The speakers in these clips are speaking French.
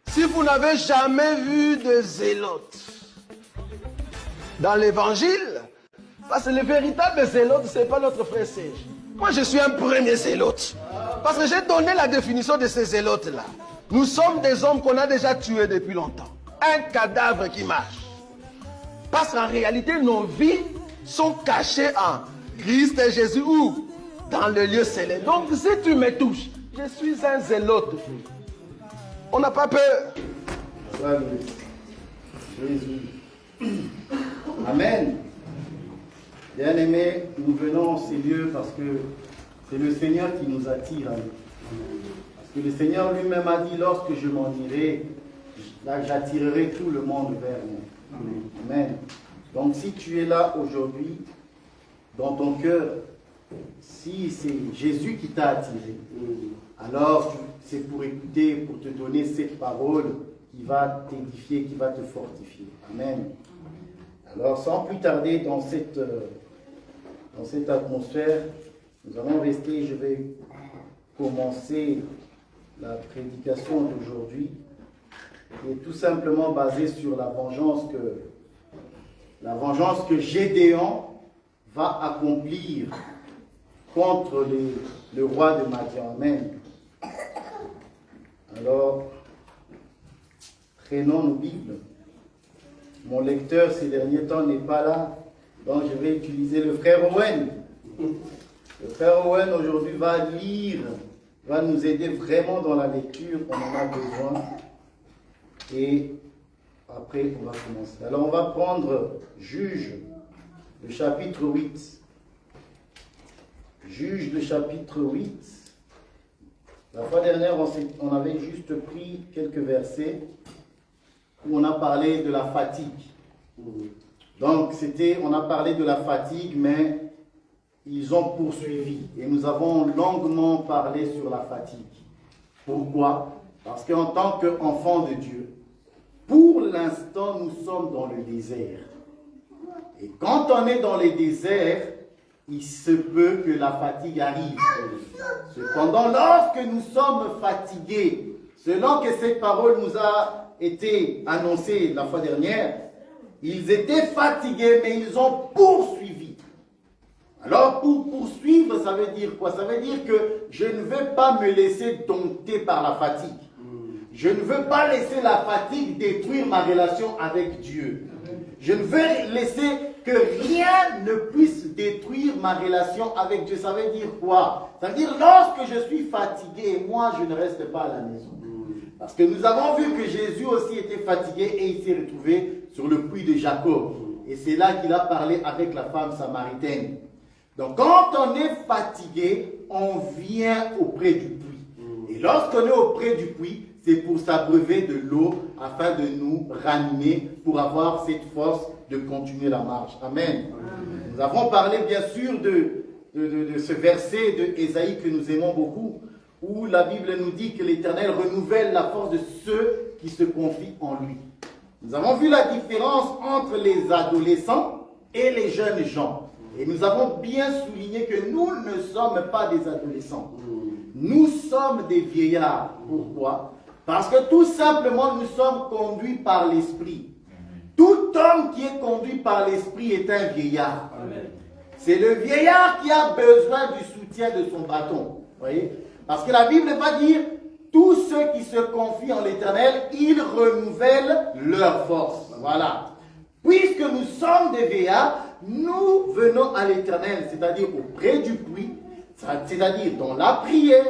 Si vous n'avez jamais vu de zélote dans l'évangile, parce que le véritable zélote, ce n'est pas notre frère Serge. Moi, je suis un premier zélote. Parce que j'ai donné la définition de ces zélotes-là. Nous sommes des hommes qu'on a déjà tués depuis longtemps. Un cadavre qui marche. Parce qu'en réalité, nos vies sont cachées en Christ et Jésus ou dans le lieu céleste. Donc, si tu me touches, je suis un zélote. On n'a pas peur. Jésus. Amen. Bien-aimés, nous venons en ces lieux parce que c'est le Seigneur qui nous attire à lui. Parce que le Seigneur lui-même a dit, lorsque je m'en irai, j'attirerai tout le monde vers moi. Amen. Donc si tu es là aujourd'hui, dans ton cœur, si c'est Jésus qui t'a attiré, alors c'est pour écouter, pour te donner cette parole qui va t'édifier, qui va te fortifier. Amen. Alors sans plus tarder dans cette atmosphère, nous allons rester, je vais commencer la prédication d'aujourd'hui, qui est tout simplement basée sur la vengeance que Gédéon va accomplir contre le roi de Madian. Amen. Alors, prenons nos Bibles. Mon lecteur ces derniers temps n'est pas là, donc je vais utiliser le frère Owen. Le frère Owen aujourd'hui va lire, va nous aider vraiment dans la lecture, on en a besoin. Et après, on va commencer. Alors, on va prendre Juge, le chapitre 8. Juge, le chapitre 8. La fois dernière, on avait juste pris quelques versets où on a parlé de la fatigue. Donc, on a parlé de la fatigue, mais ils ont poursuivi. Et nous avons longuement parlé sur la fatigue. Pourquoi? Parce qu'en tant qu'enfants de Dieu, pour l'instant, nous sommes dans le désert. Et quand on est dans les déserts, il se peut que la fatigue arrive. Cependant, lorsque nous sommes fatigués, selon que cette parole nous a été annoncée la fois dernière, ils étaient fatigués, mais ils ont poursuivi. Alors, pour poursuivre, ça veut dire quoi? Ça veut dire que je ne veux pas me laisser dompter par la fatigue. Je ne veux pas laisser la fatigue détruire ma relation avec Dieu. Je ne veux laisser que rien ne puisse détruire ma relation avec Dieu. Ça veut dire quoi? Ça veut dire lorsque je suis fatigué, moi je ne reste pas à la maison. Parce que nous avons vu que Jésus aussi était fatigué et il s'est retrouvé sur le puits de Jacob. Et c'est là qu'il a parlé avec la femme samaritaine. Donc quand on est fatigué, on vient auprès du puits. Et lorsqu'on est auprès du puits, c'est pour s'abreuver de l'eau afin de nous ranimer, pour avoir cette force de continuer la marche. Amen. Nous avons parlé bien sûr de ce verset de Ésaïe que nous aimons beaucoup, où la Bible nous dit que l'Éternel renouvelle la force de ceux qui se confient en lui. Nous avons vu la différence entre les adolescents et les jeunes gens. Et nous avons bien souligné que nous ne sommes pas des adolescents. Nous sommes des vieillards. Pourquoi? Parce que tout simplement, nous sommes conduits par l'Esprit. Tout homme qui est conduit par l'Esprit est un vieillard. C'est le vieillard qui a besoin du soutien de son bâton. Voyez? Parce que la Bible va dire, tous ceux qui se confient en l'Éternel, ils renouvellent leur force. Voilà. Puisque nous sommes des vieillards, nous venons à l'Éternel, c'est-à-dire auprès du puits, c'est-à-dire dans la prière,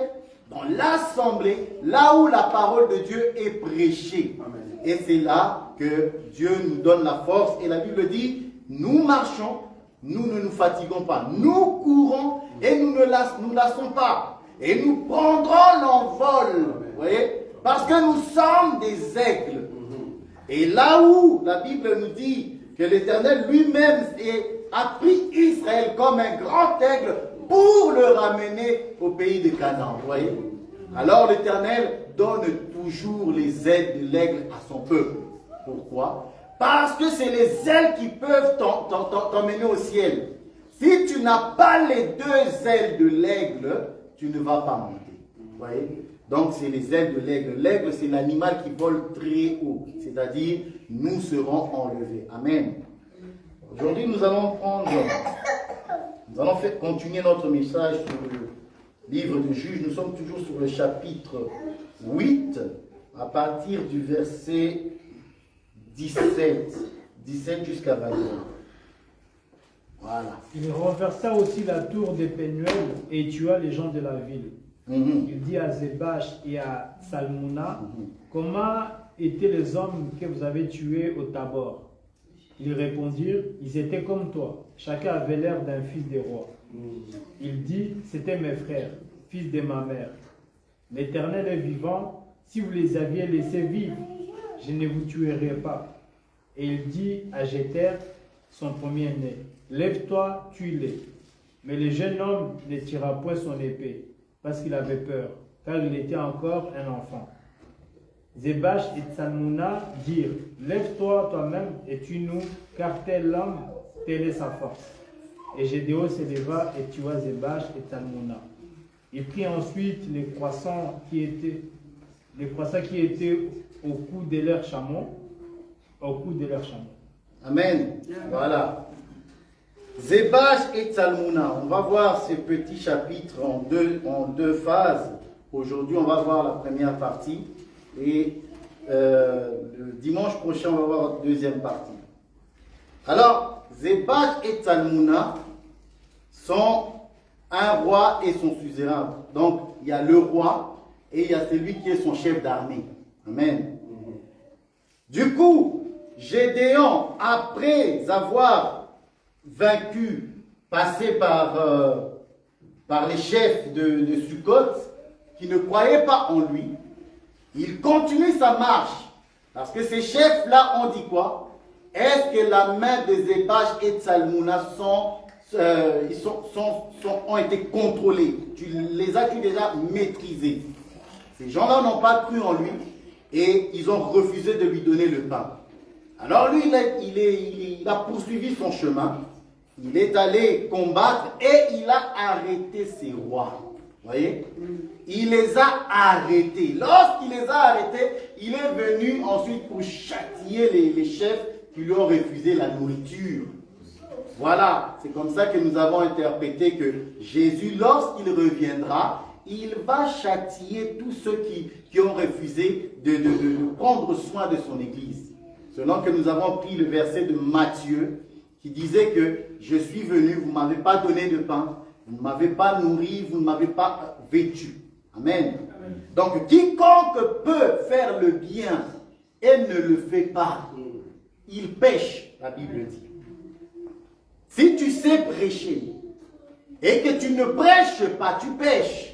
dans l'assemblée, là où la parole de Dieu est prêchée. Amen. Et c'est là que Dieu nous donne la force. Et la Bible dit, nous marchons, nous ne nous fatiguons pas. Nous courons et nous ne lassons pas. Et nous prendrons l'envol. Vous voyez? Parce que nous sommes des aigles. Et là où la Bible nous dit que l'Éternel lui-même a pris Israël comme un grand aigle pour le ramener au pays de Canaan. Vous voyez? Alors l'Éternel donne toujours les ailes de l'aigle à son peuple. Pourquoi? Parce que c'est les ailes qui peuvent t'emmener au ciel. Si tu n'as pas les deux ailes de l'aigle, tu ne vas pas monter. Vous voyez? Donc c'est les ailes de l'aigle. L'aigle, c'est l'animal qui vole très haut. C'est-à-dire, nous serons enlevés. Amen. Aujourd'hui, nous allons continuer notre message sur le livre de Juges. Nous sommes toujours sur le chapitre 8, à partir du verset 17 jusqu'à 21. Voilà. Il renversa aussi la tour des Pénuel et tua les gens de la ville. Il dit à Zébach et à Salmuna, comment étaient les hommes que vous avez tués au Tabor? Ils répondirent, ils étaient comme toi. Chacun avait l'air d'un fils des rois. Il dit, c'était mes frères, fils de ma mère. L'Éternel est vivant, si vous les aviez laissés vivre, je ne vous tuerais pas. Et il dit à Jéter, son premier-né, lève-toi, tue-les. Mais le jeune homme ne tira point son épée, parce qu'il avait peur, car il était encore un enfant. Zébach et Tsalmuna dirent, lève-toi toi-même et tue-nous, car tel homme, telle est sa force. Et Gédéon se leva et tua Zébach et Tsalmuna. Il prit ensuite les croissants qui étaient au cou de leurs chameaux. Amen. Voilà. Zébach et Tsalmuna. On va voir ce petit chapitre en deux phases. Aujourd'hui, on va voir la première partie. Et le dimanche prochain, on va voir la deuxième partie. Alors, Zébach et Tsalmuna sont un roi et son suzerain. Donc, il y a le roi et il y a celui qui est son chef d'armée. Amen. Du coup, Gédéon, après avoir vaincu, passé par les chefs de Sukkot, qui ne croyaient pas en lui, il continue sa marche. Parce que ces chefs-là ont dit quoi? Est-ce que la main de Zébach et Tsalmuna ont été contrôlés? Tu les as-tu déjà maîtrisés? Ces gens-là n'ont pas cru en lui et ils ont refusé de lui donner le pain. Alors lui, il a poursuivi son chemin. Il est allé combattre et il a arrêté ses rois. Vous voyez? Il les a arrêtés. Lorsqu'il les a arrêtés, il est venu ensuite pour châtier les chefs qui lui ont refusé la nourriture. Voilà, c'est comme ça que nous avons interprété que Jésus, lorsqu'il reviendra, il va châtier tous ceux qui ont refusé de prendre soin de son Église. Selon que nous avons pris le verset de Matthieu qui disait que je suis venu, vous ne m'avez pas donné de pain, vous ne m'avez pas nourri, vous ne m'avez pas vêtu. Amen. Amen. Donc quiconque peut faire le bien et ne le fait pas, il pêche, la Bible dit. Si tu sais prêcher et que tu ne prêches pas, tu pêches.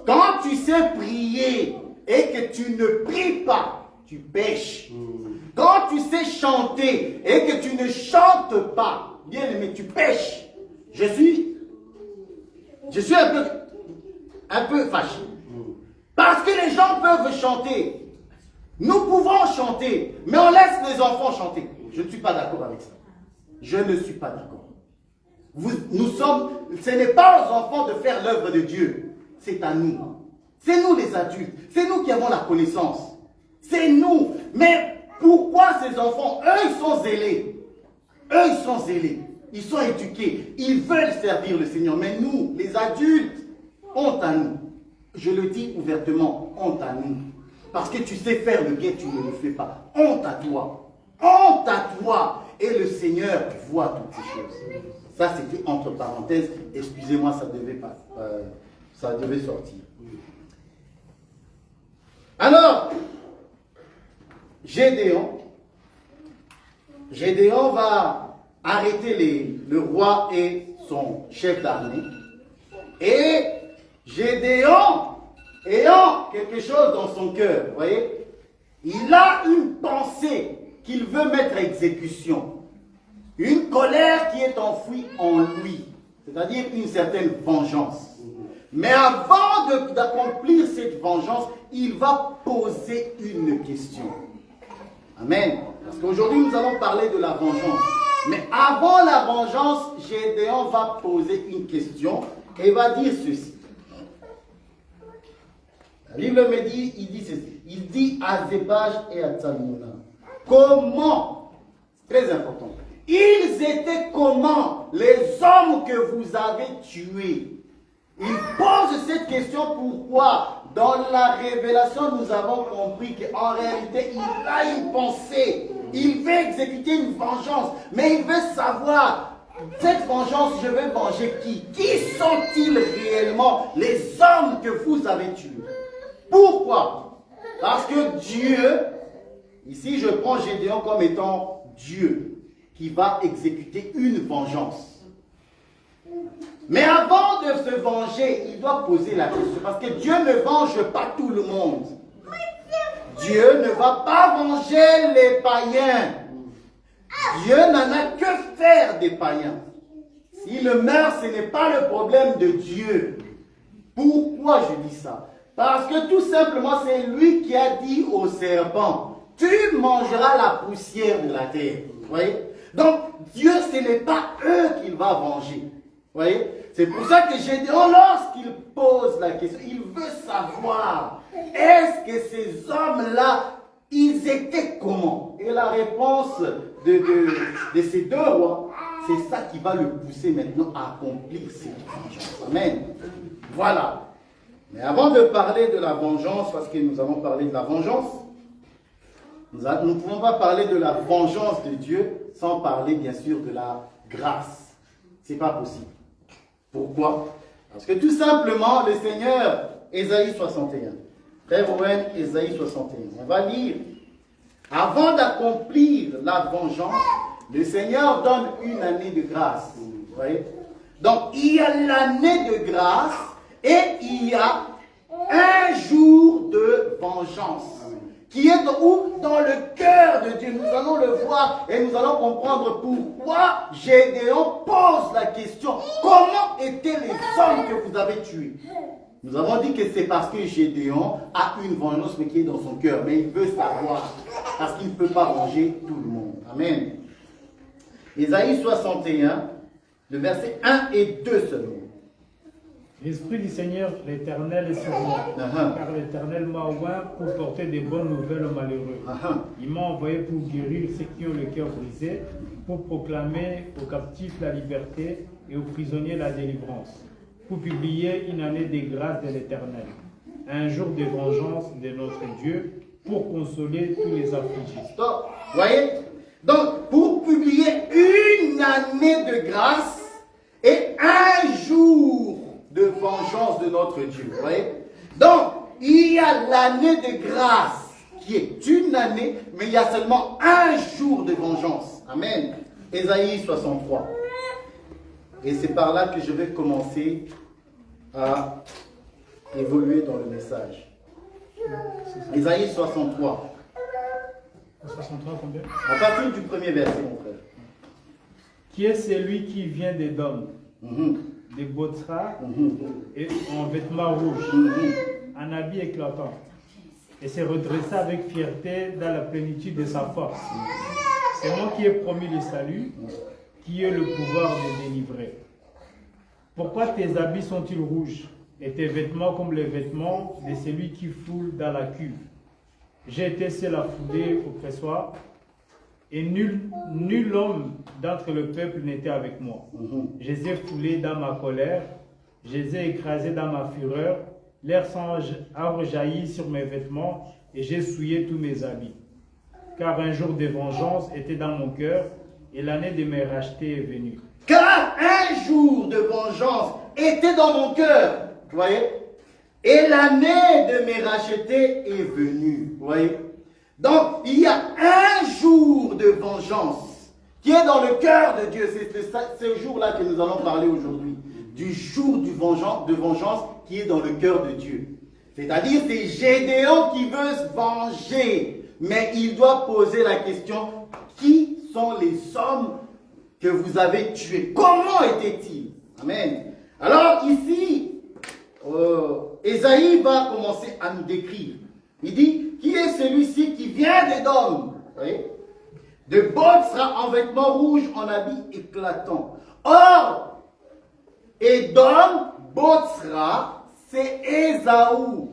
Quand tu sais prier et que tu ne pries pas, tu pêches. Quand tu sais chanter et que tu ne chantes pas, bien aimé, tu pêches. Je suis un peu fâché. Parce que les gens peuvent chanter. Nous pouvons chanter, mais on laisse les enfants chanter. Je ne suis pas d'accord avec ça. Je ne suis pas d'accord. Ce n'est pas aux enfants de faire l'œuvre de Dieu. C'est à nous. C'est nous les adultes. C'est nous qui avons la connaissance. C'est nous. Mais pourquoi ces enfants, eux, ils sont zélés. Eux, ils sont zélés. Ils sont éduqués. Ils veulent servir le Seigneur. Mais nous, les adultes, honte à nous. Je le dis ouvertement, honte à nous. Parce que tu sais faire le bien, tu ne le fais pas. Honte à toi. Honte à toi. Et le Seigneur voit toutes ces choses. Ça, c'était entre parenthèses. Excusez-moi, ça devait sortir. Alors, Gédéon va arrêter le roi et son chef d'armée. Et Gédéon, ayant quelque chose dans son cœur, vous voyez, il a une pensée qu'il veut mettre à exécution. Une colère qui est enfouie en lui, c'est-à-dire une certaine vengeance. Mais avant d'accomplir cette vengeance, il va poser une question. Amen. Parce qu'aujourd'hui, nous allons parler de la vengeance. Mais avant la vengeance, Gédéon va poser une question et va dire ceci. La Bible me dit, il dit ceci. Il dit à Zébach et à Tsalmouna. Comment? Très important. Ils étaient comment? Les hommes que vous avez tués. Il pose cette question pourquoi? Dans la révélation, nous avons compris qu'en réalité, il a une pensée. Il veut exécuter une vengeance. Mais il veut savoir, cette vengeance, je vais venger qui? Qui sont-ils réellement les hommes que vous avez tués? Pourquoi? Parce que Dieu, ici je prends Gédéon comme étant Dieu, qui va exécuter une vengeance. Mais avant de se venger, il doit poser la question. Parce que Dieu ne venge pas tout le monde. Dieu ne va pas venger les païens. Dieu n'en a que faire des païens. S'ils meurent, ce n'est pas le problème de Dieu. Pourquoi je dis ça? Parce que tout simplement, c'est lui qui a dit au serpent, tu mangeras la poussière de la terre. Vous voyez? Donc, Dieu, ce n'est pas eux qu'il va venger. Vous voyez? C'est pour ça que Gédéon, lorsqu'il pose la question, il veut savoir, est-ce que ces hommes-là, ils étaient comment? Et la réponse de ces deux rois, c'est ça qui va le pousser maintenant à accomplir cette vengeance. Amen. Voilà. Mais avant de parler de la vengeance, parce que nous allons parler de la vengeance, nous ne pouvons pas parler de la vengeance de Dieu sans parler bien sûr de la grâce. Ce n'est pas possible. Pourquoi? Parce que tout simplement, le Seigneur, Ésaïe 61, Frère Owen, Ésaïe 61, on va lire, avant d'accomplir la vengeance, le Seigneur donne une année de grâce. Vous voyez? Donc, il y a l'année de grâce et il y a un jour de vengeance qui est dans le cœur de Dieu. Nous allons le voir et nous allons comprendre pourquoi Gédéon pose la question. Comment étaient les hommes que vous avez tués? Nous avons dit que c'est parce que Gédéon a une vengeance mais qui est dans son cœur. Mais il veut savoir parce qu'il ne peut pas venger tout le monde. Amen. Ésaïe 61, le verset 1 et 2 seulement. L'Esprit du Seigneur, l'Éternel, est sur moi, car l'Éternel m'a oint pour porter des bonnes nouvelles aux malheureux. Il m'a envoyé pour guérir ceux qui ont le cœur brisé, pour proclamer aux captifs la liberté et aux prisonniers la délivrance, pour publier une année de grâce de l'Éternel, un jour de vengeance de notre Dieu, pour consoler tous les affligés. Stop. Voyez? Donc, pour publier une année de grâce et un jour de vengeance de notre Dieu. Vous voyez? Donc, il y a l'année de grâce qui est une année, mais il y a seulement un jour de vengeance. Amen. Ésaïe 63. Et c'est par là que je vais commencer à évoluer dans le message. Ésaïe 63. 63 combien? À partir du premier verset, mon frère. Qui est celui qui vient d'Édom, de Botsra, et en vêtements rouges, en habit éclatant, et s'est redressé avec fierté dans la plénitude de sa force. C'est moi qui ai promis le salut, qui ai le pouvoir de délivrer. Pourquoi tes habits sont-ils rouges, et tes vêtements comme les vêtements de celui qui foule dans la cuve? J'ai été seul à fouler au pressoir, et nul homme d'entre le peuple n'était avec moi. Je les ai foulés dans ma colère, je les ai écrasés dans ma fureur, l'air sang a rejailli sur mes vêtements, et j'ai souillé tous mes habits. Car un jour de vengeance était dans mon cœur, et l'année de mes rachetés est venue. Car un jour de vengeance était dans mon cœur. Vous voyez? Et l'année de mes rachetés est venue. Vous voyez? Donc, il y a un jour de vengeance qui est dans le cœur de Dieu. C'est ce jour-là que nous allons parler aujourd'hui. Du jour de vengeance qui est dans le cœur de Dieu. C'est-à-dire, c'est Gédéon qui veut se venger. Mais il doit poser la question, qui sont les hommes que vous avez tués? Comment étaient-ils? Amen. Alors ici, Ésaïe va commencer à nous décrire. Il dit, qui est celui-ci qui vient d'Édom? De Botsra en vêtements rouges, en habit éclatant. Or, Édom, Botsra, c'est Ésaü.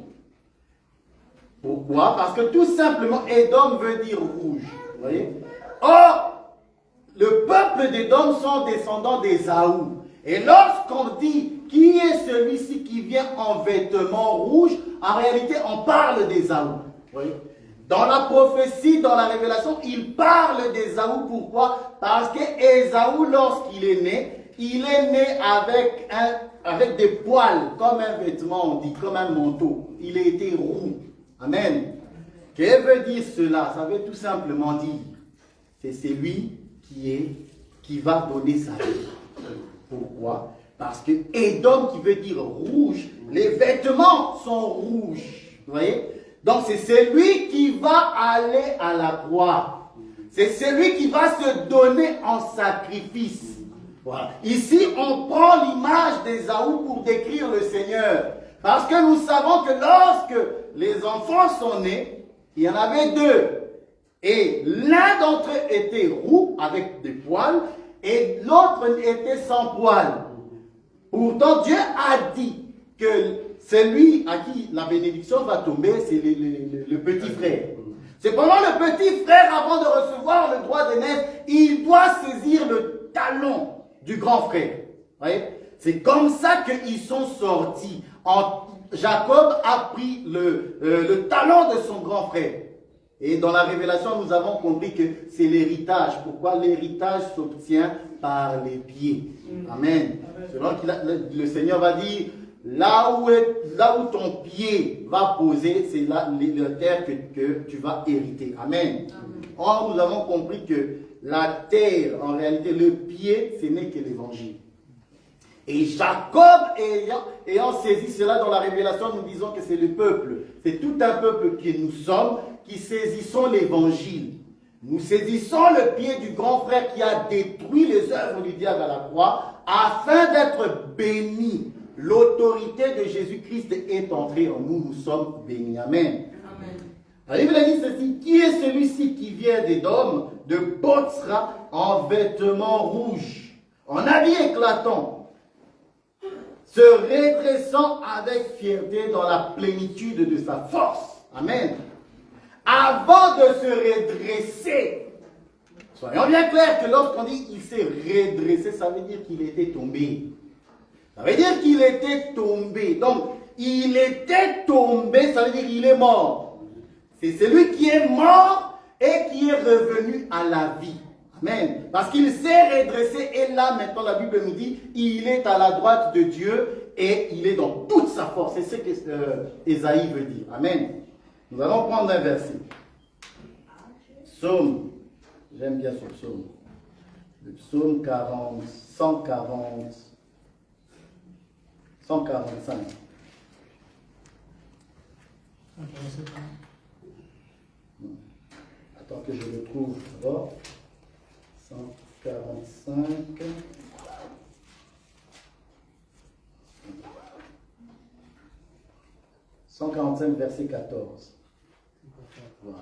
Pourquoi? Parce que tout simplement, Édom veut dire rouge. Vous voyez? Or, le peuple d'Édom sont descendants d'Ésaü. Et lorsqu'on dit qui est celui-ci qui vient en vêtements rouges, en réalité, on parle d'Ésaü. Vous voyez? Dans la prophétie, dans la révélation, il parle d'Ésaü. Pourquoi? Parce qu'Ésaü, lorsqu'il est né, il est né avec des poils, comme un vêtement, on dit, comme un manteau. Il a été roux. Amen. Qu'est-ce que veut dire cela? Ça veut tout simplement dire, c'est celui qui va donner sa vie. Pourquoi? Parce que Édom qui veut dire rouge, les vêtements sont rouges. Vous voyez? Donc c'est celui qui va aller à la croix. C'est celui qui va se donner en sacrifice. Voilà. Ici, on prend l'image d'Ésaü pour décrire le Seigneur. Parce que nous savons que lorsque les enfants sont nés, il y en avait deux. Et l'un d'entre eux était roux avec des poils et l'autre était sans poils. Pourtant, Dieu a dit que celui à qui la bénédiction va tomber, c'est le petit frère. Cependant, le petit frère, avant de recevoir le droit d'aînesse, il doit saisir le talon du grand frère. C'est comme ça qu'ils sont sortis. Jacob a pris le talon de son grand frère. Et dans la révélation, nous avons compris que c'est l'héritage. Pourquoi? L'héritage s'obtient par les pieds. Amen. Selon le Seigneur va dire, là où ton pied va poser, c'est la terre que tu vas hériter. Amen. Or, nous avons compris que la terre, en réalité, le pied, ce n'est que l'évangile. Et Jacob, ayant saisi cela dans la révélation, nous disons que c'est le peuple. C'est tout un peuple que nous sommes, qui saisissons l'évangile. Nous saisissons le pied du grand frère qui a détruit les œuvres du diable à la croix, afin d'être bénis. L'autorité de Jésus-Christ est entrée en nous, nous sommes bénis. Amen. La Bible dit ceci, qui est celui-ci qui vient d'Édom, de Botsra, en vêtements rouges, en habit éclatant, se redressant avec fierté dans la plénitude de sa force. Amen. Avant de se redresser, soyons bien clairs que lorsqu'on dit il s'est redressé, ça veut dire qu'il était tombé. Ça veut dire qu'il était tombé. Donc, il était tombé, ça veut dire qu'il est mort. C'est celui qui est mort et qui est revenu à la vie. Amen. Parce qu'il s'est redressé et là, maintenant, la Bible nous dit, il est à la droite de Dieu et il est dans toute sa force. C'est ce que Ésaïe veut dire. Amen. Nous allons prendre un verset. Psaume. J'aime bien ce psaume. Le psaume 145. Attends que je le trouve d'abord. 145. 145, verset 14. Voilà.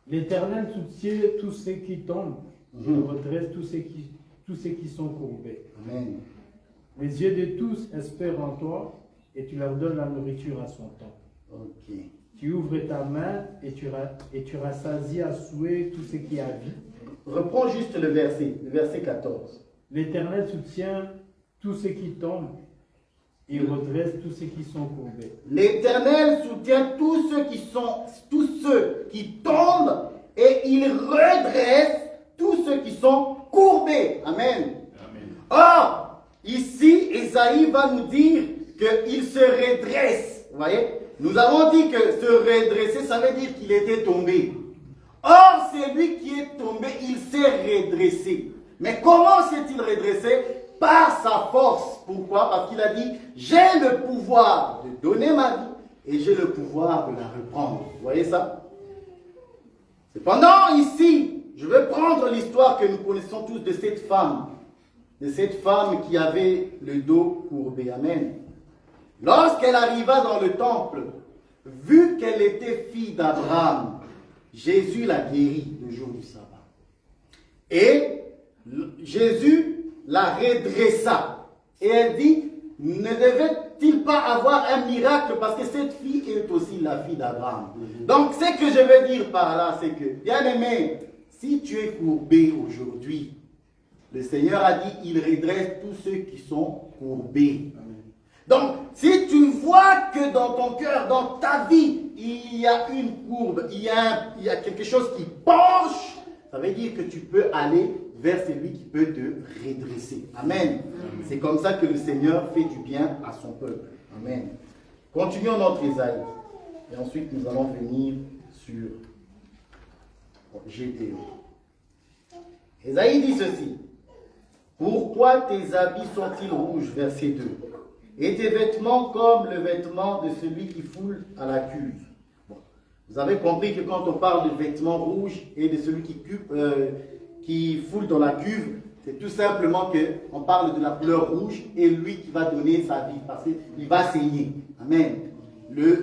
L'Éternel soutient tous ceux qui tombent, il redresse tous ceux qui sont courbés. Amen. Les yeux de tous espèrent en toi et tu leur donnes la nourriture à son temps. Ok. Tu ouvres ta main et tu rassasies à souhait tout ce qui a vie. Reprends juste le verset 14. L'Éternel soutient tous ceux qui tombent et redresse tous ceux qui sont courbés. L'Éternel soutient tous ceux qui tombent et il redresse tous ceux qui sont courbés. Amen. Amen. Or, ici, Ésaïe va nous dire qu'il se redresse. Vous voyez? Nous avons dit que se redresser, ça veut dire qu'il était tombé. Or, c'est lui qui est tombé, il s'est redressé. Mais comment s'est-il redressé? Par sa force. Pourquoi? Parce qu'il a dit, j'ai le pouvoir de donner ma vie et j'ai le pouvoir de la reprendre. Vous voyez ça? Cependant, ici, je vais prendre l'histoire que nous connaissons tous de cette femme qui avait le dos courbé. Amen. Lorsqu'elle arriva dans le temple, vu qu'elle était fille d'Abraham, Jésus la guérit le jour du sabbat. Et Jésus la redressa. Et elle dit, ne peut-il pas avoir un miracle parce que cette fille est aussi la fille d'Abraham. Donc, ce que je veux dire par là, c'est que, bien aimé, si tu es courbé aujourd'hui, le Seigneur a dit, il redresse tous ceux qui sont courbés. Donc, si tu vois que dans ton cœur, dans ta vie, il y a une courbe, il y a quelque chose qui penche, ça veut dire que tu peux aller vers celui qui peut te redresser. Amen. C'est comme ça que le Seigneur fait du bien à son peuple. Amen. Continuons notre Ésaïe. Et ensuite, nous allons venir sur Gédéon. Ésaïe dit ceci. Pourquoi tes habits sont-ils rouges? Verset 2. Et tes vêtements comme le vêtement de celui qui foule à la cuve. Bon. Vous avez compris que quand on parle de vêtements rouges et de celui qui foule dans la cuve, c'est tout simplement qu'on parle de la couleur rouge et lui qui va donner sa vie parce qu'il va saigner. Amen.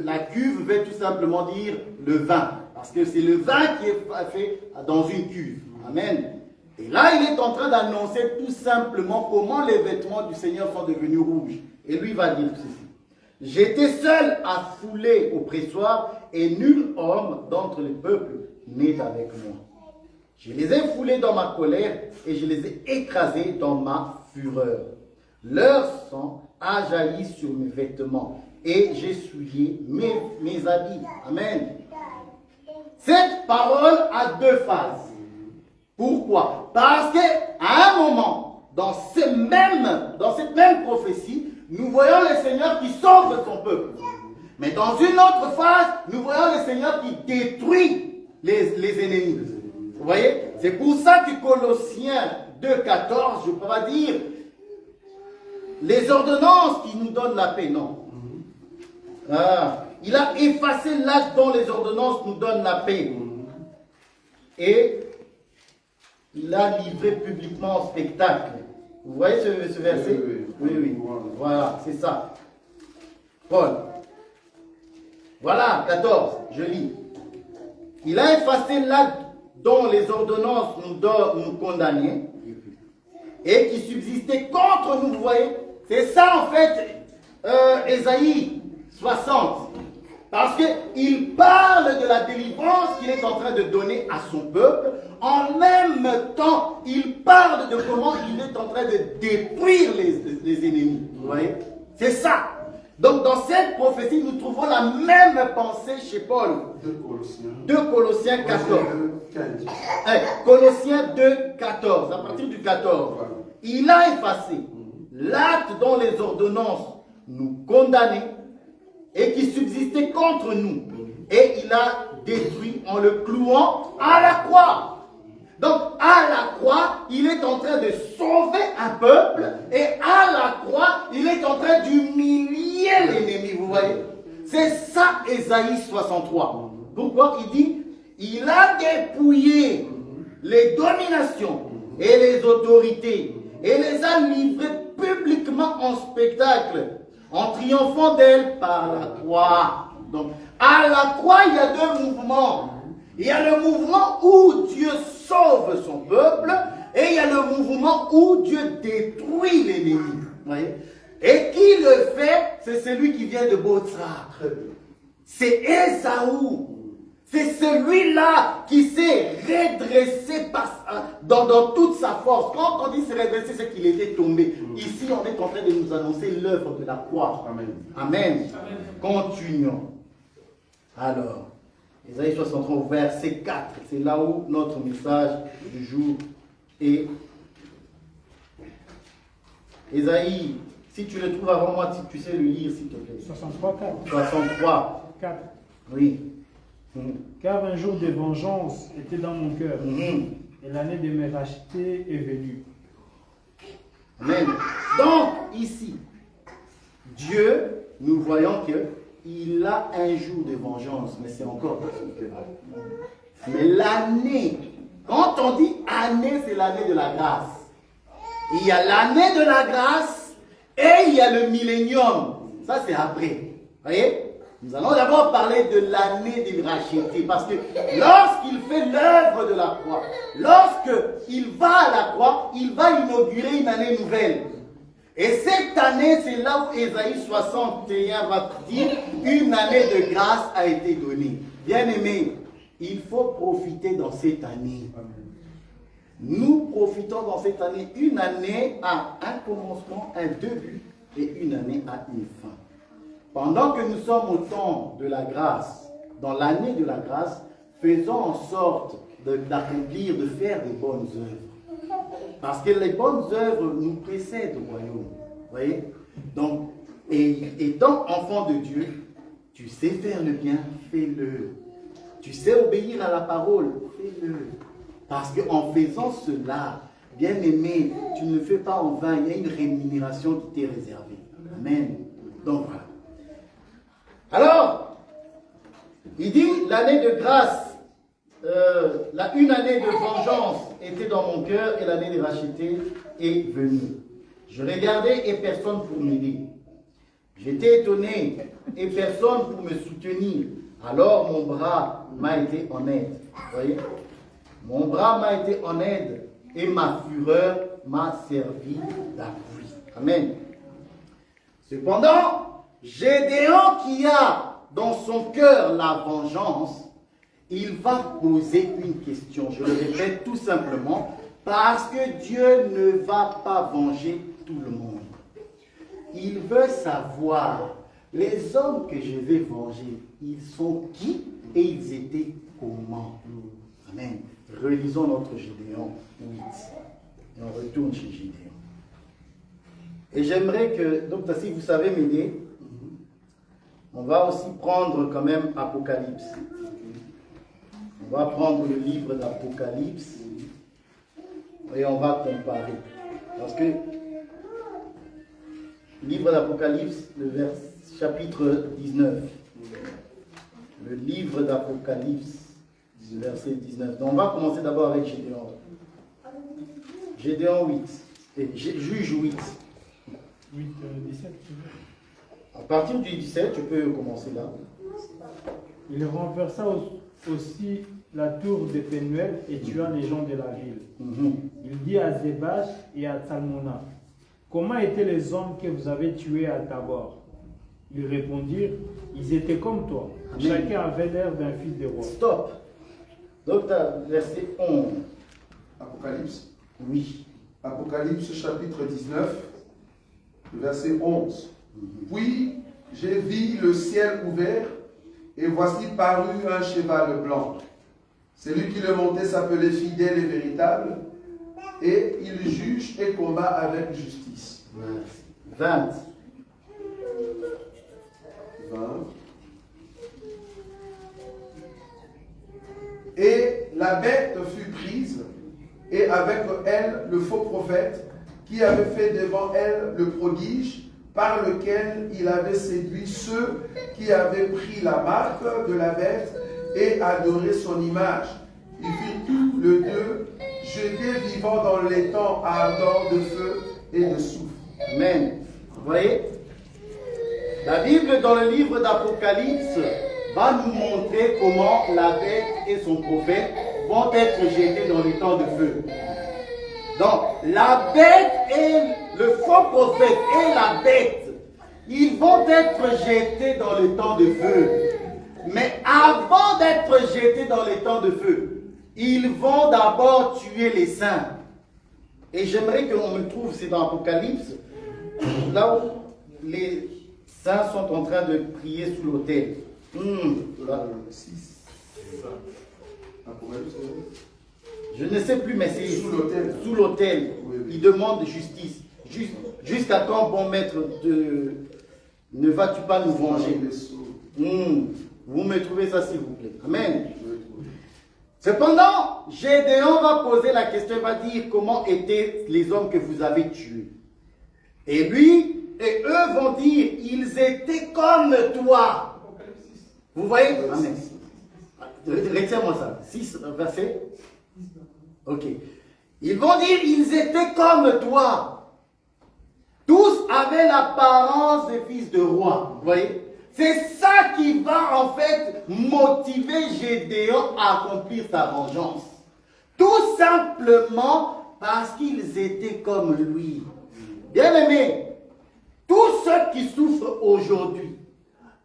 La cuve veut tout simplement dire le vin parce que c'est le vin qui est fait dans une cuve. Amen. Et là, il est en train d'annoncer tout simplement comment les vêtements du Seigneur sont devenus rouges. Et lui va dire ceci. J'étais seul à fouler au pressoir et nul homme d'entre les peuples n'est avec moi. Je les ai foulés dans ma colère et je les ai écrasés dans ma fureur. Leur sang a jailli sur mes vêtements et j'ai souillé mes habits. Amen. Cette parole a deux phases. Pourquoi? Parce qu'à un moment, dans cette même prophétie, nous voyons le Seigneur qui sauve son peuple. Mais dans une autre phase, nous voyons le Seigneur qui détruit les ennemis. Vous voyez? C'est pour ça que Colossiens 2,14, je peux pas dire les ordonnances qui nous donnent la paix, non. Il a effacé l'acte dont les ordonnances nous donnent la paix. Et il a livré publiquement en spectacle. Vous voyez ce verset? Oui. Voilà, c'est ça. Paul. Voilà, 14, je lis. Il a effacé l'acte dont les ordonnances nous condamnaient et qui subsistait contre nous, vous voyez. C'est ça en fait, Ésaïe 60. Parce qu'il parle de la délivrance qu'il est en train de donner à son peuple. En même temps, il parle de comment il est en train de détruire les ennemis. Vous voyez? C'est ça. Donc dans cette prophétie, nous trouvons la même pensée chez Paul. 2 Colossiens 14. Colossiens 2, 14. À partir du 14. Il a effacé l'acte dont les ordonnances nous condamnaient et qui subsistait contre nous. Et il a détruit en le clouant à la croix. Donc, à la croix, il est en train de sauver un peuple. Et à la croix, il est en train d'humilier l'ennemi. Vous voyez? C'est ça, Ésaïe 63. Pourquoi? Il dit, il a dépouillé les dominations et les autorités. Et les a livrées publiquement en spectacle, en triomphant d'elle par la croix. Donc, à la croix, il y a deux mouvements. Il y a le mouvement où Dieu sauve son peuple, et il y a le mouvement où Dieu détruit l'ennemi. Et qui le fait? C'est celui qui vient de Botsra. C'est Ésaü. C'est celui-là qui s'est redressé dans toute sa force. Quand on dit se redresser, c'est qu'il était tombé. Ici, on est en train de nous annoncer l'œuvre de la croix. Amen. Continuons. Alors, Ésaïe 63, verset 4. C'est là où notre message du jour est. Ésaïe, si tu le trouves avant moi, tu sais le lire, s'il te plaît. 63, 4. 63. 4. Oui. Car un jour de vengeance était dans mon cœur, et l'année de me racheter est venue. Amen. Donc, ici, Dieu, nous voyons qu'il a un jour de vengeance, mais c'est encore dans son cœur. Mais l'année, quand on dit année, c'est l'année de la grâce. Il y a l'année de la grâce et il y a le millénium. Ça, c'est après. Vous voyez? Nous allons d'abord parler de l'année des rachetés, parce que lorsqu'il fait l'œuvre de la croix, lorsqu'il va à la croix, il va inaugurer une année nouvelle. Et cette année, c'est là où Ésaïe 61 va dire, une année de grâce a été donnée. Bien-aimés, il faut profiter dans cette année. Nous profitons dans cette année. Une année a un commencement, un début, et une année a une fin. Pendant que nous sommes au temps de la grâce, dans l'année de la grâce, faisons en sorte d'accomplir, de faire des bonnes œuvres. Parce que les bonnes œuvres nous précèdent au royaume. Vous voyez? Donc, étant enfant de Dieu, tu sais faire le bien, fais-le. Tu sais obéir à la parole, fais-le. Parce qu'en faisant cela, bien-aimé, tu ne le fais pas en vain, il y a une rémunération qui t'est réservée. Amen. Donc voilà. Alors, il dit, l'année de grâce, une année de vengeance était dans mon cœur et l'année de racheter est venue. Je regardais et personne pour m'aider. J'étais étonné et personne pour me soutenir. Alors mon bras m'a été en aide. Vous voyez? Mon bras m'a été en aide et ma fureur m'a servi d'appui. Amen. Cependant, Gédéon qui a dans son cœur la vengeance, il va poser une question. Je le répète tout simplement, parce que Dieu ne va pas venger tout le monde. Il veut savoir, les hommes que je vais venger, ils sont qui et ils étaient comment? Amen. Relisons notre Gédéon 8. Et on retourne chez Gédéon. Et j'aimerais que, donc si vous savez m'aider, on va aussi prendre quand même Apocalypse. On va prendre le livre d'Apocalypse et on va comparer. Parce que livre d'Apocalypse, chapitre 19. Le livre d'Apocalypse, verset 19. Donc on va commencer d'abord avec Gédéon. Gédéon 8. Et Juge 8. 8, 17. À partir du 17, tu peux commencer là. Il renversa aussi la tour de Pénuel et tua les gens de la ville. Il dit à Zébach et à Salmona, comment étaient les hommes que vous avez tués à Tabor? Ils répondirent, ils étaient comme toi. Amen. Chacun avait l'air d'un fils de roi. Stop. Donc, verset 11. Apocalypse. Oui. Apocalypse chapitre 19, verset 11. Puis j'ai vu le ciel ouvert, et voici parut un cheval blanc. Celui qui le montait s'appelait Fidèle et Véritable, et il juge et combat avec justice. 20. Et la bête fut prise, et avec elle le faux prophète, qui avait fait devant elle le prodige, par lequel il avait séduit ceux qui avaient pris la marque de la bête et adoré son image. Ils furent tous les deux jetés vivants dans l'étang ardent de feu et de soufre. Amen. Vous voyez? La Bible dans le livre d'Apocalypse va nous montrer comment la bête et son prophète vont être jetés dans l'étang de feu. Donc, la bête et le faux prophète et la bête, ils vont être jetés dans le temps de feu. Mais avant d'être jetés dans le temps de feu, ils vont d'abord tuer les saints. Et j'aimerais qu'on me trouve, c'est dans Apocalypse, là où les saints sont en train de prier sous l'autel. 6. Apocalypse. Je ne sais plus, mais c'est sous l'autel. Sous l'autel. Oui, oui. Il demande justice. Jusqu'à quand, bon maître, ne vas-tu pas nous venger? Vous me trouvez ça, s'il vous plaît. Amen. Cependant, Gédéon va poser la question, il va dire comment étaient les hommes que vous avez tués. Et lui et eux vont dire, ils étaient comme toi. Vous voyez? Amen. Retiens-moi ça. 6 verset. Ok. Ils vont dire, ils étaient comme toi. Tous avaient l'apparence des fils de roi. Vous voyez? C'est ça qui va en fait motiver Gédéon à accomplir sa vengeance. Tout simplement parce qu'ils étaient comme lui. Bien-aimés, tous ceux qui souffrent aujourd'hui,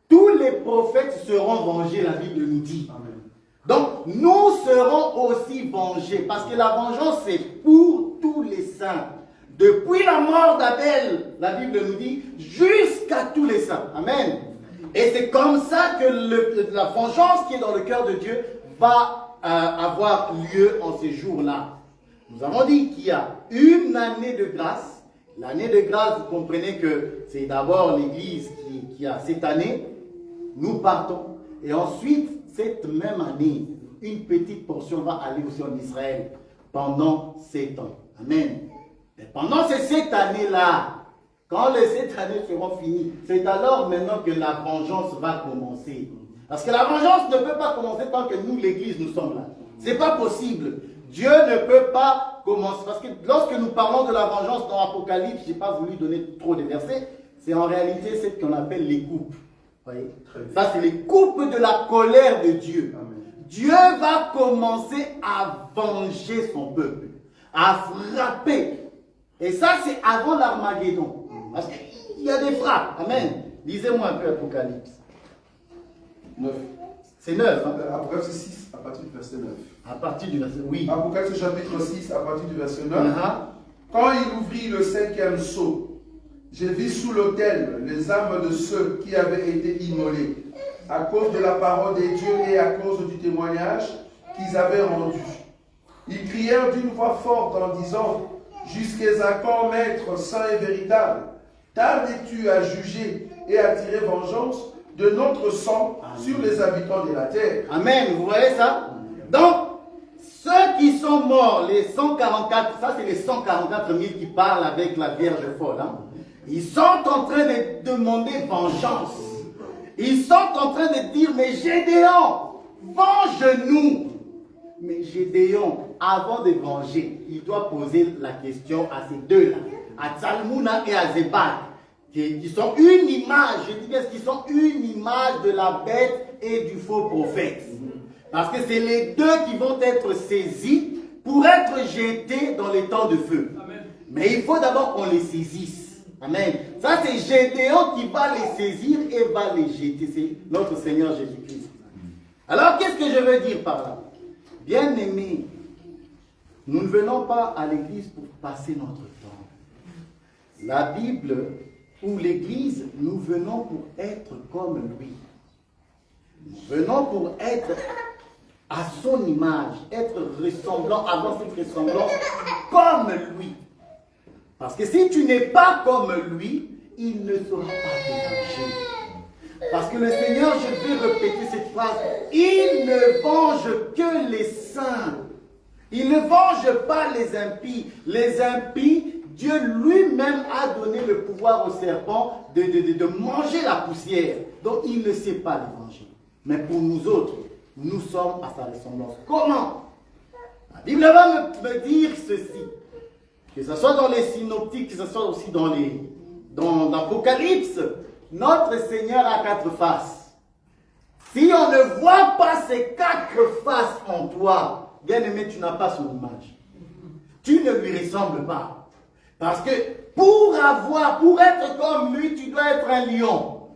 tous les prophètes seront vengés, la Bible nous dit. Amen. Donc, nous serons aussi vengés, parce que la vengeance, c'est pour tous les saints. Depuis la mort d'Abel, la Bible nous dit, jusqu'à tous les saints. Amen. Et c'est comme ça que la vengeance qui est dans le cœur de Dieu va avoir lieu en ces jours-là. Nous avons dit qu'il y a une année de grâce. L'année de grâce, vous comprenez que c'est d'abord l'Église qui a cette année. Nous partons. Et ensuite, cette même année, une petite portion va aller aussi en Israël pendant 7 ans. Amen. Mais pendant ces 7 années-là, quand les 7 années seront finies, c'est alors maintenant que la vengeance va commencer. Parce que la vengeance ne peut pas commencer tant que nous, l'Église, nous sommes là. Ce n'est pas possible. Dieu ne peut pas commencer. Parce que lorsque nous parlons de la vengeance dans l'Apocalypse, je n'ai pas voulu donner trop de versets, c'est en réalité ce qu'on appelle les coupes. Voyez? Ça, c'est les coupes de la colère de Dieu. Amen. Dieu va commencer à venger son peuple, à frapper. Et ça, c'est avant l'Armageddon. Parce qu'il y a des frappes. Amen. Lisez-moi un peu Apocalypse. 9. C'est 9. Hein? Apocalypse 6, à partir du verset 9. À partir du verset... Oui. Apocalypse chapitre 6, à partir du verset 9. Quand il ouvrit le 5e sceau, j'ai vu sous l'autel les âmes de ceux qui avaient été immolés, à cause de la parole des dieux et à cause du témoignage qu'ils avaient rendu. Ils crièrent d'une voix forte en disant, jusqu'à quand, Maître saint et véritable, tardes-tu à juger et à tirer vengeance de notre sang sur les habitants de la terre? Amen, vous voyez ça? Donc, ceux qui sont morts, les 144, ça c'est les 144 000 qui parlent avec la Vierge folle. Hein? Ils sont en train de demander vengeance. Ils sont en train de dire, mais Gédéon, venge-nous. Mais Gédéon, avant de venger, il doit poser la question à ces deux-là, à Tsalmouna et à Zébad, qui sont une image, je dis bien qu'ils sont une image de la bête et du faux prophète. Parce que c'est les deux qui vont être saisis pour être jetés dans les temps de feu. Amen. Mais il faut d'abord qu'on les saisisse. Amen. Ça, c'est Gédéon qui va les saisir et va les jeter. C'est notre Seigneur Jésus-Christ. Alors, qu'est-ce que je veux dire par là? Bien-aimés, nous ne venons pas à l'église pour passer notre temps. La Bible ou l'église, nous venons pour être comme lui. Nous venons pour être à son image, être ressemblant, avoir cette ressemblance comme lui. Parce que si tu n'es pas comme lui, il ne saura pas te venger. Parce que le Seigneur, je vais répéter cette phrase, il ne venge que les saints. Il ne venge pas les impies. Les impies, Dieu lui-même a donné le pouvoir au serpent de manger la poussière. Donc il ne sait pas les venger. Mais pour nous autres, nous sommes à sa ressemblance. Comment? La Bible va me dire ceci. Que ce soit dans les synoptiques, que ce soit aussi dans l'Apocalypse, notre Seigneur a 4 faces. Si on ne voit pas ces 4 faces en toi, bien-aimé, tu n'as pas son image. Tu ne lui ressembles pas. Parce que pour être comme lui, tu dois être un lion.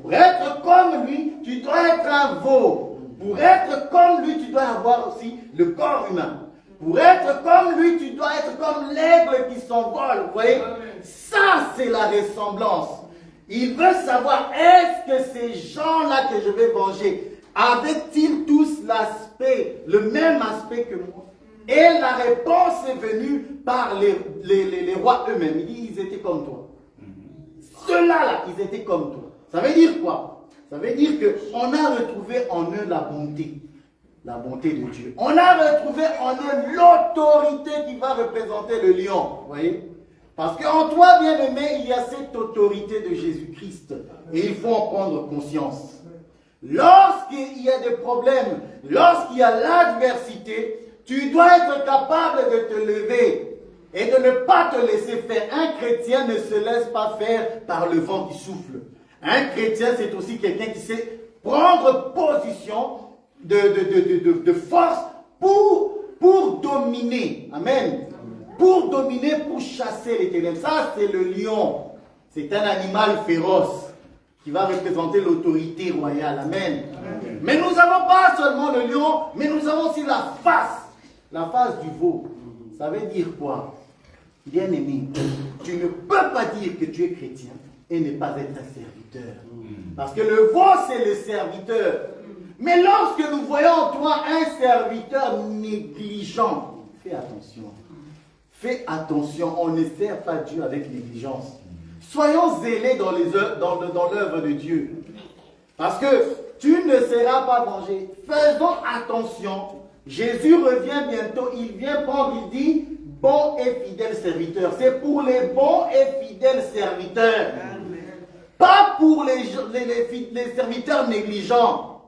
Pour être comme lui, tu dois être un veau. Pour être comme lui, tu dois avoir aussi le corps humain. Pour être comme lui, tu dois être comme l'aigle qui s'envole. Vous voyez? Ça, c'est la ressemblance. Il veut savoir, est-ce que ces gens-là que je vais venger, avaient-ils tous le même aspect que moi? Et la réponse est venue par les rois eux-mêmes. Il dit, ils étaient comme toi. Ceux-là, ils étaient comme toi. Ça veut dire quoi? Ça veut dire qu'on a retrouvé en eux la bonté. La bonté de Dieu. On a retrouvé en eux l'autorité qui va représenter le lion. Vous voyez? Parce qu'en toi, bien-aimé, il y a cette autorité de Jésus-Christ. Et il faut en prendre conscience. Lorsqu'il y a des problèmes, lorsqu'il y a l'adversité, tu dois être capable de te lever et de ne pas te laisser faire. Un chrétien ne se laisse pas faire par le vent qui souffle. Un chrétien, c'est aussi quelqu'un qui sait prendre position de force pour dominer. Amen. pour dominer, pour chasser les ténèbres. Ça, c'est le lion. C'est un animal féroce qui va représenter l'autorité royale. Amen. Amen. Mais nous n'avons pas seulement le lion, mais nous avons aussi la face du veau. Ça veut dire quoi? Bien-aimé, tu ne peux pas dire que tu es chrétien et ne pas être un serviteur. Parce que le veau, c'est le serviteur. Mais lorsque nous voyons en toi un serviteur négligent, fais attention. Fais attention, on ne sert pas Dieu avec négligence. Soyons zélés dans l'œuvre de Dieu. Parce que tu ne seras pas vengé. Faisons attention. Jésus revient bientôt. Il vient prendre, il dit, bon et fidèle serviteur. C'est pour les bons et fidèles serviteurs. Amen. Pas pour les serviteurs négligents.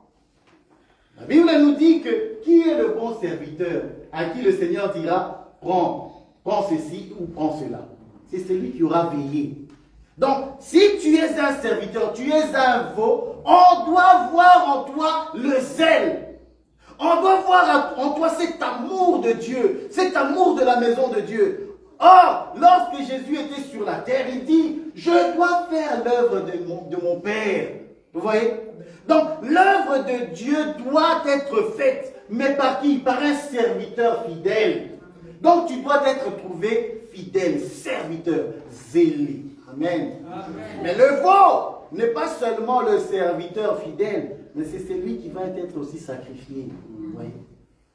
La Bible nous dit que qui est le bon serviteur à qui le Seigneur dira, prends ceci ou prends cela. C'est celui qui aura veillé. Donc, si tu es un serviteur, tu es un veau, on doit voir en toi le zèle. On doit voir en toi cet amour de Dieu, cet amour de la maison de Dieu. Or, lorsque Jésus était sur la terre, il dit, je dois faire l'œuvre de mon Père. Vous voyez? Donc, l'œuvre de Dieu doit être faite. Mais par qui? Par un serviteur fidèle. Donc, tu dois être trouvé fidèle, serviteur, zélé. Amen. Amen. Mais le veau n'est pas seulement le serviteur fidèle, mais c'est celui qui va être aussi sacrifié. Vous voyez?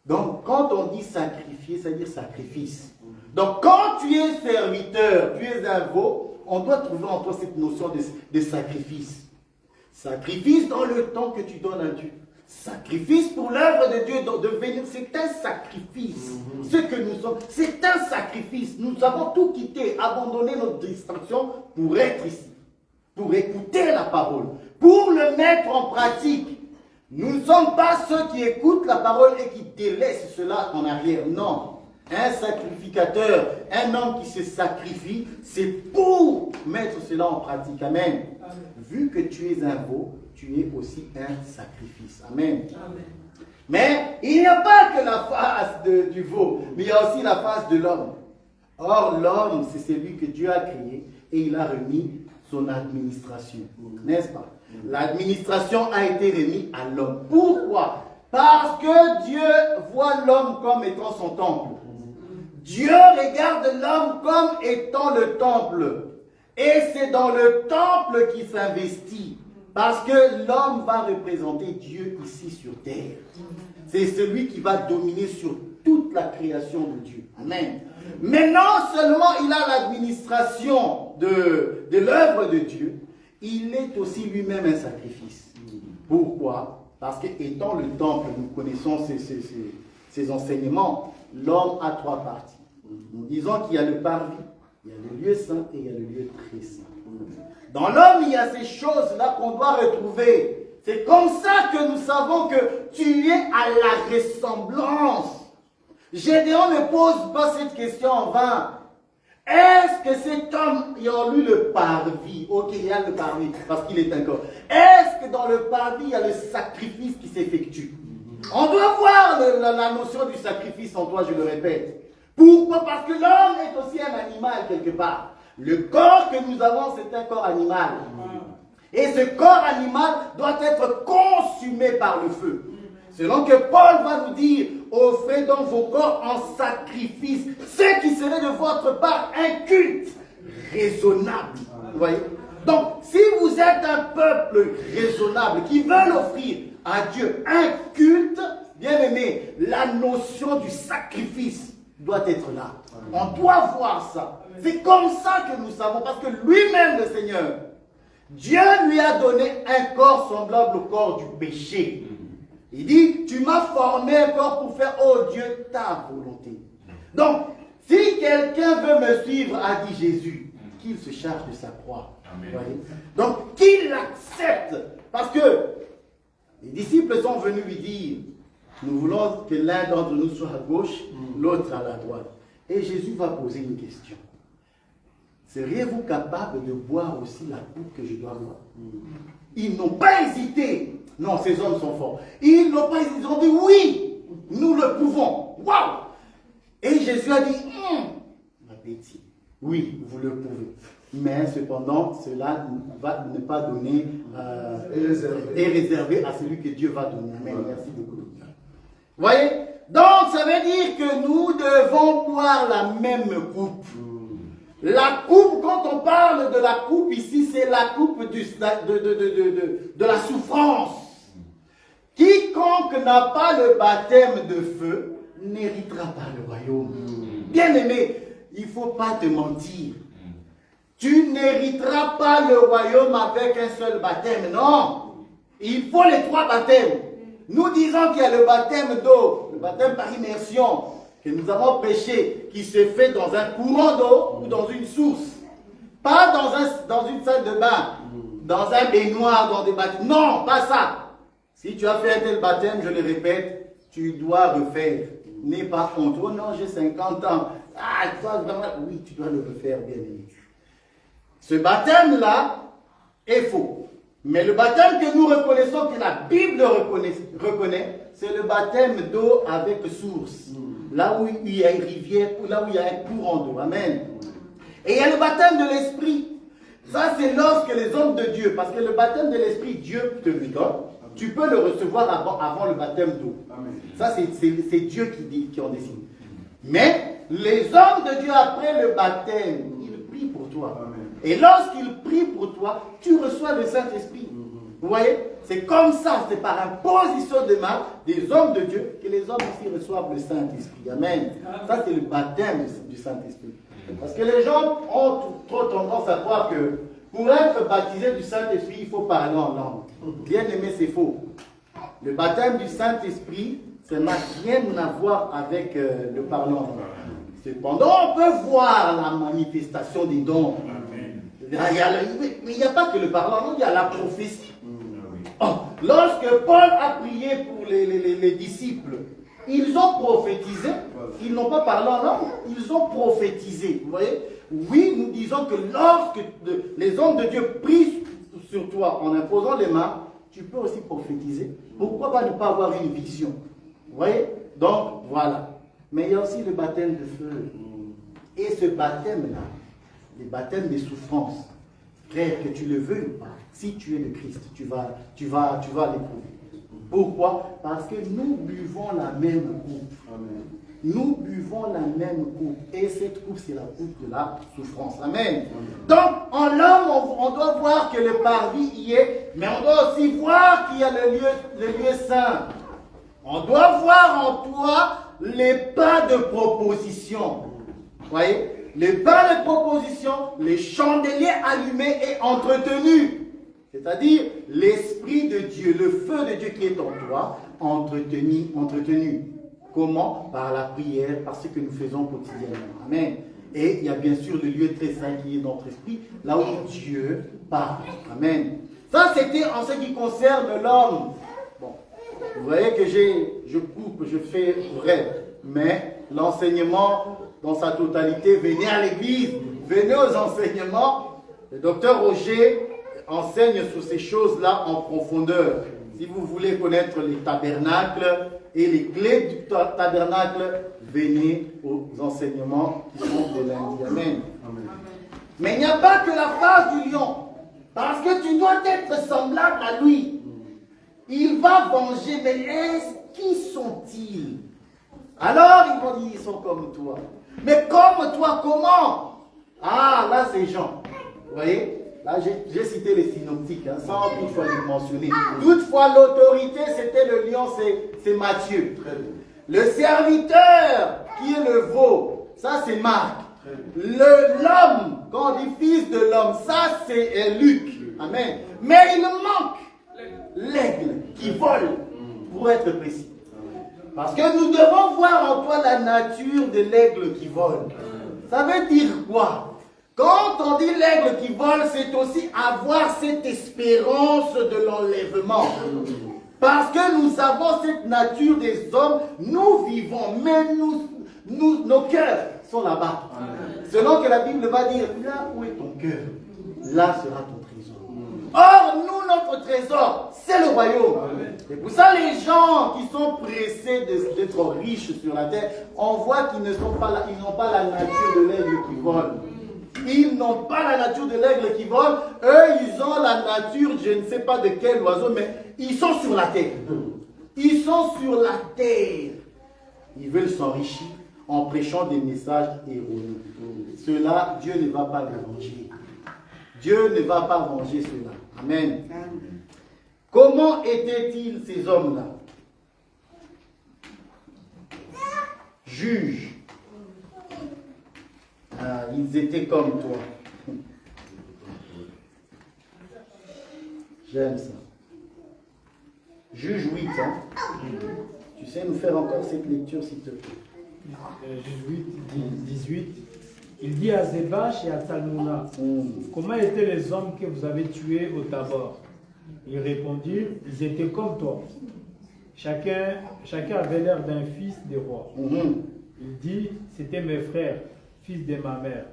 Donc, quand on dit sacrifier, ça veut dire sacrifice. Donc, quand tu es serviteur, tu es un veau, on doit trouver en toi cette notion de sacrifice. Sacrifice dans le temps que tu donnes à Dieu. Sacrifice pour l'œuvre de Dieu de venir, c'est un sacrifice. Ce que nous sommes, c'est un sacrifice. Nous avons tout quitté, abandonné notre distraction pour être ici, pour écouter la parole, pour le mettre en pratique. Nous ne sommes pas ceux qui écoutent la parole et qui délaissent cela en arrière. Non. Un sacrificateur, un homme qui se sacrifie, c'est pour mettre cela en pratique. Amen. Amen. Vu que tu es un veau, tu es aussi un sacrifice. Amen. Amen. Mais il n'y a pas que la face du veau, mais il y a aussi la face de l'homme. Or, l'homme, c'est celui que Dieu a créé et il a remis son administration. N'est-ce pas? L'administration a été remise à l'homme. Pourquoi? Parce que Dieu voit l'homme comme étant son temple. Dieu regarde l'homme comme étant le temple. Et c'est dans le temple qu'il s'investit. Parce que l'homme va représenter Dieu ici sur terre. C'est celui qui va dominer sur toute la création de Dieu. Amen. Mais non seulement il a l'administration de l'œuvre de Dieu, il est aussi lui-même un sacrifice. Pourquoi? Parce qu'étant le temple, nous connaissons ces enseignements, l'homme a trois parties. Nous disons qu'il y a le parvis, il y a le lieu saint et il y a le lieu très saint. Dans l'homme, il y a ces choses-là qu'on doit retrouver. C'est comme ça que nous savons que tu es à la ressemblance. Gédéon ne pose pas cette question en vain. Est-ce que cet homme ayant lu le parvis, ok, il y a le parvis parce qu'il est un corps. Est-ce que dans le parvis, il y a le sacrifice qui s'effectue? On doit voir la notion du sacrifice en toi, je le répète. Pourquoi? Parce que l'homme est aussi un animal quelque part. Le corps que nous avons, c'est un corps animal. Et ce corps animal doit être consumé par le feu. Selon que Paul va nous dire, offrez donc vos corps en sacrifice, ce qui serait de votre part un culte raisonnable. Vous voyez? Donc, si vous êtes un peuple raisonnable qui veut offrir à Dieu un culte, bien aimé, la notion du sacrifice doit être là. On doit voir ça. C'est comme ça que nous savons, parce que lui-même, le Seigneur, Dieu lui a donné un corps semblable au corps du péché. Il dit, tu m'as formé un corps pour faire, oh Dieu, ta volonté. Donc, si quelqu'un veut me suivre, a dit Jésus, qu'il se charge de sa croix. Voyez? Donc, qu'il accepte. Parce que les disciples sont venus lui dire, nous voulons que l'un d'entre nous soit à gauche, l'autre à la droite. Et Jésus va poser une question. Seriez-vous capable de boire aussi la coupe que je dois boire? Ils n'ont pas hésité. Non, ces hommes sont forts. Ils n'ont pas hésité. Ils ont dit oui, nous le pouvons. Waouh! Et Jésus a dit, héritiers. Oui, vous le pouvez. Mais cependant, cela va ne pas donner est réservé à celui que Dieu va donner. Amen. Merci beaucoup. Vous voyez? Donc, ça veut dire que nous devons boire la même coupe. La coupe, quand on parle de la coupe ici, c'est la coupe de la souffrance. Quiconque n'a pas le baptême de feu n'héritera pas le royaume. Bien aimé, il ne faut pas te mentir. Tu n'hériteras pas le royaume avec un seul baptême. Non, il faut les 3 baptêmes. Nous disons qu'il y a le baptême d'eau, le baptême par immersion, que nous avons prêché, qui se fait dans un courant d'eau ou dans une source. Pas dans une salle de bain, dans un baignoire, dans des baptêmes. Non, pas ça. Si tu as fait un tel baptême, je le répète, tu dois refaire. N'aie pas honte. Oh non, j'ai 50 ans. Ah, toi, vraiment, oui, tu dois le refaire, bien aimé. Ce baptême-là est faux. Mais le baptême que nous reconnaissons, que la Bible reconnaît, c'est le baptême d'eau avec source. Là où il y a une rivière, ou là où il y a un courant d'eau. Amen. Et il y a le baptême de l'Esprit. Ça, c'est lorsque les hommes de Dieu, parce que le baptême de l'Esprit, Dieu te le donne. Tu peux le recevoir avant le baptême d'eau. Ça, c'est Dieu qui en décide. Mais les hommes de Dieu, après le baptême, ils prient pour toi. Amen. Et lorsqu'ils prient pour toi, tu reçois le Saint-Esprit. Vous voyez? C'est comme ça, c'est par imposition de main des hommes de Dieu que les hommes aussi reçoivent le Saint-Esprit. Amen. Ça, c'est le baptême du Saint-Esprit. Parce que les gens ont trop tendance à croire que pour être baptisé du Saint-Esprit, il faut parler en langue. Bien aimé, c'est faux. Le baptême du Saint-Esprit, ça n'a rien à voir avec le parler en langue. Cependant, on peut voir la manifestation des dons. Mais il n'y a pas que le parler en langue, il y a la prophétie. Oh, lorsque Paul a prié pour les disciples, ils ont prophétisé. Ils n'ont pas parlé en langue, ils ont prophétisé. Vous voyez? Oui, nous disons que lorsque les hommes de Dieu prient sur toi en imposant les mains, tu peux aussi prophétiser. Pourquoi pas ne pas avoir une vision? Vous voyez? Donc, voilà. Mais il y a aussi le baptême de feu. Et ce baptême-là, le baptême des souffrances, frère, que tu le veux ou pas, si tu es le Christ, tu vas l'éprouver. Pourquoi? Parce que nous buvons la même coupe. Amen. Nous buvons la même coupe. Et cette coupe, c'est la coupe de la souffrance. Amen. Amen. Donc, en l'homme, on doit voir que le parvis y est, mais on doit aussi voir qu'il y a le lieu saint. On doit voir en toi les pas de proposition. Vous voyez? Les pas de proposition, les chandeliers allumés et entretenus. C'est-à-dire l'Esprit de Dieu, le feu de Dieu qui est en toi, entretenu. Comment? Par la prière, par ce que nous faisons quotidiennement. Amen. Et il y a bien sûr le lieu très saint qui est notre esprit, là où Dieu parle. Amen. Ça, c'était en ce qui concerne l'homme. Bon, vous voyez que je coupe, je fais bref. Mais l'enseignement dans sa totalité, venez à l'église, venez aux enseignements. Le docteur Roger enseigne sur ces choses-là en profondeur. Si vous voulez connaître les tabernacles et les clés du tabernacle, venez aux enseignements qui sont de lundi. Amen. Amen. Mais il n'y a pas que la face du lion, parce que tu dois être semblable à lui. Il va venger, mais qui sont-ils? Alors ils vont dire, ils sont comme toi. Mais comme toi, comment? Ah, là c'est Jean. Vous voyez? Là, j'ai cité les synoptiques, sans toutefois les mentionner. Toutefois, l'autorité, c'était le lion, c'est Matthieu. Le serviteur, qui est le veau, ça c'est Marc. L'homme, quand on dit fils de l'homme, ça c'est Luc. Amen. Mais il manque l'aigle qui vole, pour être précis. Parce que nous devons voir en toi la nature de l'aigle qui vole. Ça veut dire quoi? Quand on dit l'aigle qui vole, c'est aussi avoir cette espérance de l'enlèvement. Parce que nous avons cette nature des hommes, nous vivons, mais nos cœurs sont là-bas. Selon que la Bible va dire, là où est ton cœur, là sera ton trésor. Or, nous, notre trésor, c'est le royaume. Et pour ça, les gens qui sont pressés d'être riches sur la terre, on voit qu'ils n'ont pas la nature de l'aigle qui vole. Ils n'ont pas la nature de l'aigle qui vole. Eux, ils ont la nature, je ne sais pas de quel oiseau, mais ils sont sur la terre. Ils sont sur la terre. Ils veulent s'enrichir en prêchant des messages erronés. Cela, Dieu ne va pas les venger. Dieu ne va pas venger cela. Amen. Comment étaient-ils ces hommes-là? Juges. Ah, ils étaient comme toi. J'aime ça. Juge 8. Hein? Tu sais nous faire encore cette lecture, s'il te plaît. Juge 8, 18. Il dit à Zébash et à Salmouna, comment étaient les hommes que vous avez tués au Tabor? Ils répondirent, ils étaient comme toi. Chacun avait l'air d'un fils des rois. Il dit, c'était mes frères, fils de ma mère.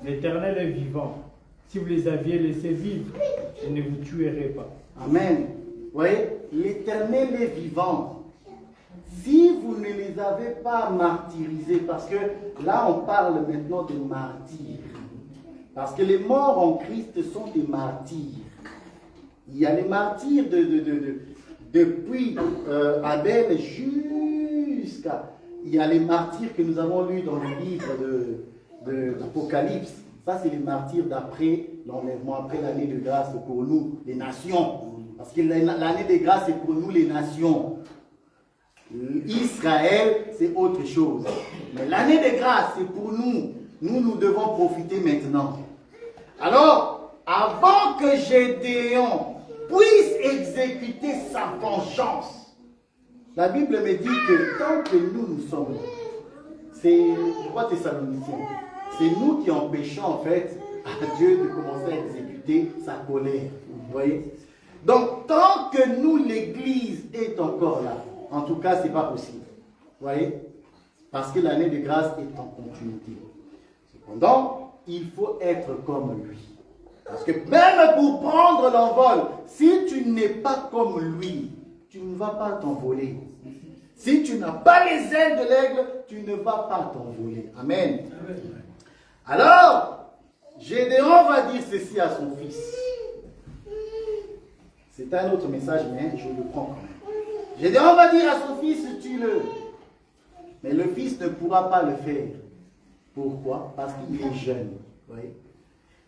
L'Éternel est vivant. Si vous les aviez laissés vivre, je ne vous tuerais pas. Amen. Vous voyez, l'Éternel est vivant. Si vous ne les avez pas martyrisés, parce que là on parle maintenant de martyrs, parce que les morts en Christ sont des martyrs. Il y a les martyrs depuis Abel jusqu'à... Il y a les martyrs que nous avons lus dans le livre de l'Apocalypse. Ça, c'est les martyrs d'après l'enlèvement, après l'année de grâce pour nous, les nations. Parce que l'année de grâce, c'est pour nous, les nations. Israël, c'est autre chose. Mais l'année de grâce, c'est pour nous. Nous devons profiter maintenant. Alors, avant que Gédéon puisse exécuter sa vengeance, la Bible me dit que tant que nous sommes là, c'est, je crois, Thessaloniciens, c'est nous qui empêchons en fait à Dieu de commencer à exécuter sa colère. Vous voyez? Donc, tant que nous, l'Église est encore là, en tout cas, ce n'est pas possible. Vous voyez? Parce que l'année de grâce est en continuité. Cependant, il faut être comme lui. Parce que même pour prendre l'envol, si tu n'es pas comme lui, tu ne vas pas t'envoler. Si tu n'as pas les ailes de l'aigle, tu ne vas pas t'envoler. Amen. Alors, Gédéon va dire ceci à son fils. C'est un autre message, mais je le prends quand même. Gédéon va dire à son fils, tue-le. Mais le fils ne pourra pas le faire. Pourquoi? Parce qu'il est jeune. Oui.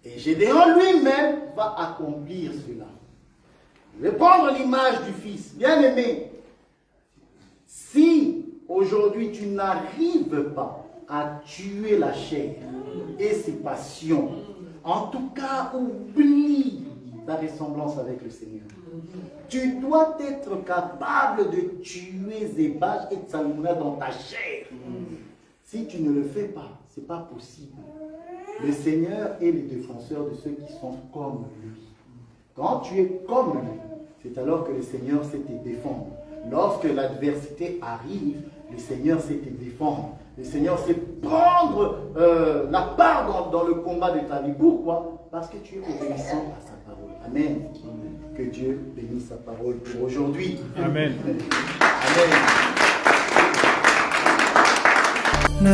Et Gédéon lui-même va accomplir cela. Je vais prendre l'image du fils. Bien-aimé, si aujourd'hui tu n'arrives pas à tuer la chair et ses passions, en tout cas oublie ta ressemblance avec le Seigneur. Tu dois être capable de tuer Zébash et Salmouna dans ta chair. Si tu ne le fais pas, ce n'est pas possible. Le Seigneur est le défenseur de ceux qui sont comme lui. Quand tu es comme lui, c'est alors que le Seigneur sait te défendre. Lorsque l'adversité arrive, le Seigneur sait te défendre. Le Seigneur sait prendre la part dans le combat de ta vie. Pourquoi? Parce que tu es obéissant à sa parole. Amen. Que Dieu bénisse sa parole pour aujourd'hui. Amen. Amen. La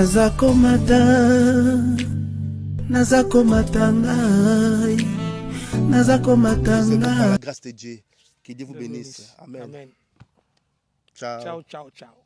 grâce de Dieu. Que Dieu vous bénisse. Amen. Amen. Ciao. Ciao, ciao, ciao.